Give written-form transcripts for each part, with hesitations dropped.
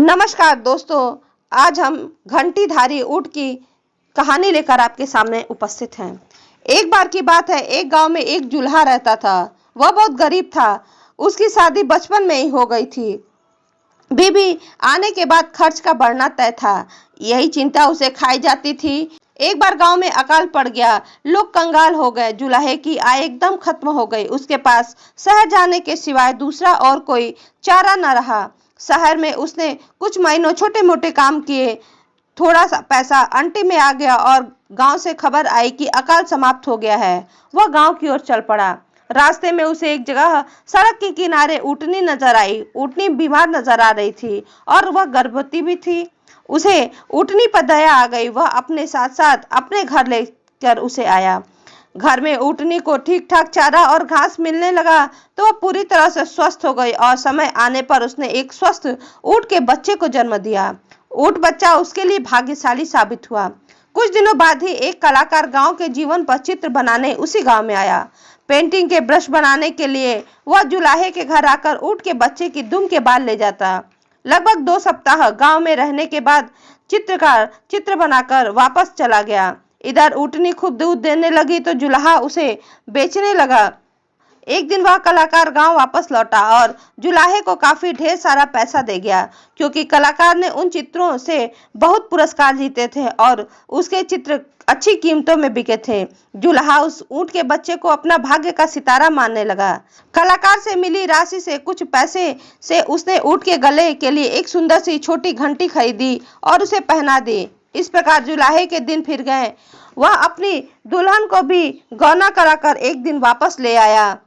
नमस्कार दोस्तों, आज हम घंटीधारी ऊँट की कहानी लेकर आपके सामने उपस्थित हैं। एक बार की बात है, एक गांव में एक दूल्हा रहता था। वह बहुत गरीब था। उसकी शादी बचपन में ही हो गई थी। बीबी आने के बाद खर्च का बढ़ना तय था। यही चिंता उसे खाई जाती थी। एक बार गांव में अकाल पड़ गया। लोग कंगाल हो गए। दूल्हे की आय एकदम खत्म हो गई। उसके पास शहर जाने के सिवाय दूसरा और कोई चारा न रहा। शहर में उसने कुछ महीनों छोटे मोटे काम किए। थोड़ा सा पैसा अंटी में आ गया और गांव से खबर आई कि अकाल समाप्त हो गया है। वह गांव की ओर चल पड़ा। रास्ते में उसे एक जगह सड़क के किनारे ऊँटनी नजर आई। ऊँटनी बीमार नजर आ रही थी और वह गर्भवती भी थी। उसे ऊँटनी पर दया आ गई। वह अपने साथ साथ अपने घर लेकर उसे आया। घर में ऊँटनी को ठीक ठाक चारा और घास मिलने लगा तो वह पूरी तरह से स्वस्थ हो गई और समय आने पर उसने एक स्वस्थ ऊँट के बच्चे को जन्म दिया। ऊँट बच्चा उसके लिए भाग्यशाली साबित हुआ। कुछ दिनों बाद ही एक कलाकार गांव के जीवन पर चित्र बनाने उसी गांव में आया। पेंटिंग के ब्रश बनाने के लिए वह जुलाहे के घर आकर ऊँट के बच्चे की दुम के बाल ले जाता। लगभग 2 सप्ताह गांव में रहने के बाद चित्रकार चित्र बनाकर वापस चला गया। इधर ऊँटनी खूब दूध देने लगी तो जुलाहा उसे बेचने लगा। एक दिन वह कलाकार गांव वापस लौटा और जुलाहे को काफी ढेर सारा पैसा दे गया, क्योंकि कलाकार ने उन चित्रों से बहुत पुरस्कार जीते थे और उसके चित्र अच्छी कीमतों में बिके थे। जुलाहा उस ऊँट के बच्चे को अपना भाग्य का सितारा मानने लगा। कलाकार से मिली राशि से कुछ पैसे से उसने ऊँट के गले के लिए एक सुंदर सी छोटी घंटी खरीदी और उसे पहना दी। इस प्रकार जुलाहे के दिन फिर गए। वह अपनी दुल्हन को भी गौना कराकर एक दिन वापस ले आया।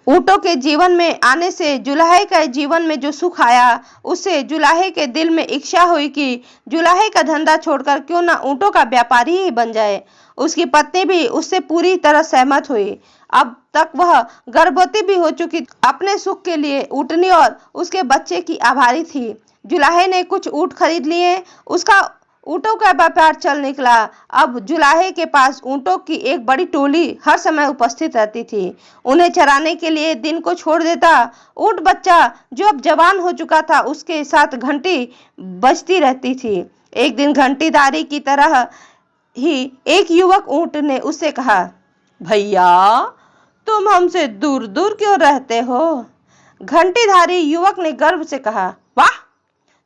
ऊँटों के जीवन में आने से जुलाहे के जीवन में जो सुख आया, उससे जुलाहे के दिल में इच्छा हुई कि जुलाहे का धंधा छोड़कर क्यों ना ऊँटों का व्यापारी ही बन जाए। उसकी पत्नी भी उससे पूरी तरह सहमत हुई। अब तक वह गर्भवती भी हो चुकी। अपने सुख के लिए ऊँटनी और उसके बच्चे की आभारी थी। जुलाहे ने कुछ ऊँट खरीद लिए। उसका ऊँटों का व्यापार चल निकला। अब जुलाहे के पास ऊँटों की एक बड़ी टोली हर समय उपस्थित रहती थी। उन्हें चराने के लिए दिन को छोड़ देता। ऊँट बच्चा जो अब जवान हो चुका था, उसके साथ घंटी बजती रहती थी। एक दिन घंटीधारी की तरह ही एक युवक ऊँट ने उससे कहा, भैया तुम हमसे दूर दूर क्यों रहते हो? घंटीधारी युवक ने गर्व से कहा, वाह,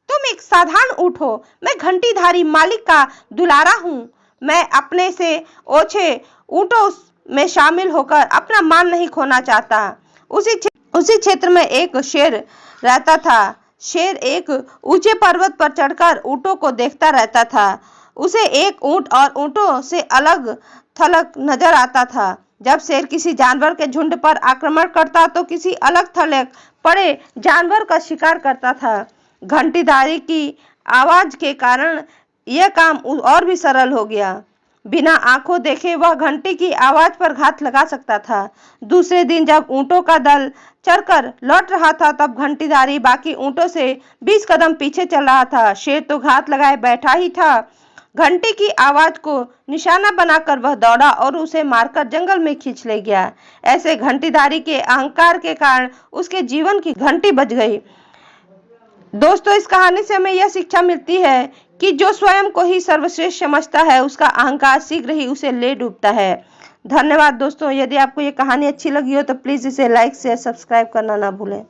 तुम एक साधारण ऊँट हो। मैं घंटीधारी मालिक का दुलारा हूँ। मैं अपने से ओछे ऊँटों में शामिल होकर अपना मान नहीं खोना चाहता। उसी क्षेत्र में एक शेर रहता था। शेर एक ऊंचे पर्वत पर चढ़कर ऊँटों को देखता रहता था। उसे एक ऊँट और ऊँटों से अलग थलग नजर आता था। जब शेर किसी जानवर के झुंड पर आक्रमण करता तो किसी अलग थलग पड़े जानवर का शिकार करता था। घंटीधारी की आवाज के कारण यह काम और भी सरल हो गया। बिना आंखों देखे वह घंटी की आवाज पर घात लगा सकता था। दूसरे दिन जब ऊँटों का दल चढ़कर लौट रहा था, तब घंटीधारी बाकी ऊँटों से 20 कदम पीछे चल रहा था। शेर तो घात लगाए बैठा ही था। घंटी की आवाज को निशाना बनाकर वह दौड़ा और उसे मारकर जंगल में खींच ले गया। ऐसे घंटीधारी के अहंकार के कारण उसके जीवन की घंटी बज गई। दोस्तों, इस कहानी से हमें यह शिक्षा मिलती है कि जो स्वयं को ही सर्वश्रेष्ठ समझता है, उसका अहंकार शीघ्र ही उसे ले डूबता है। धन्यवाद दोस्तों। यदि आपको ये कहानी अच्छी लगी हो तो प्लीज़ इसे लाइक शेयर सब्सक्राइब करना ना भूलें।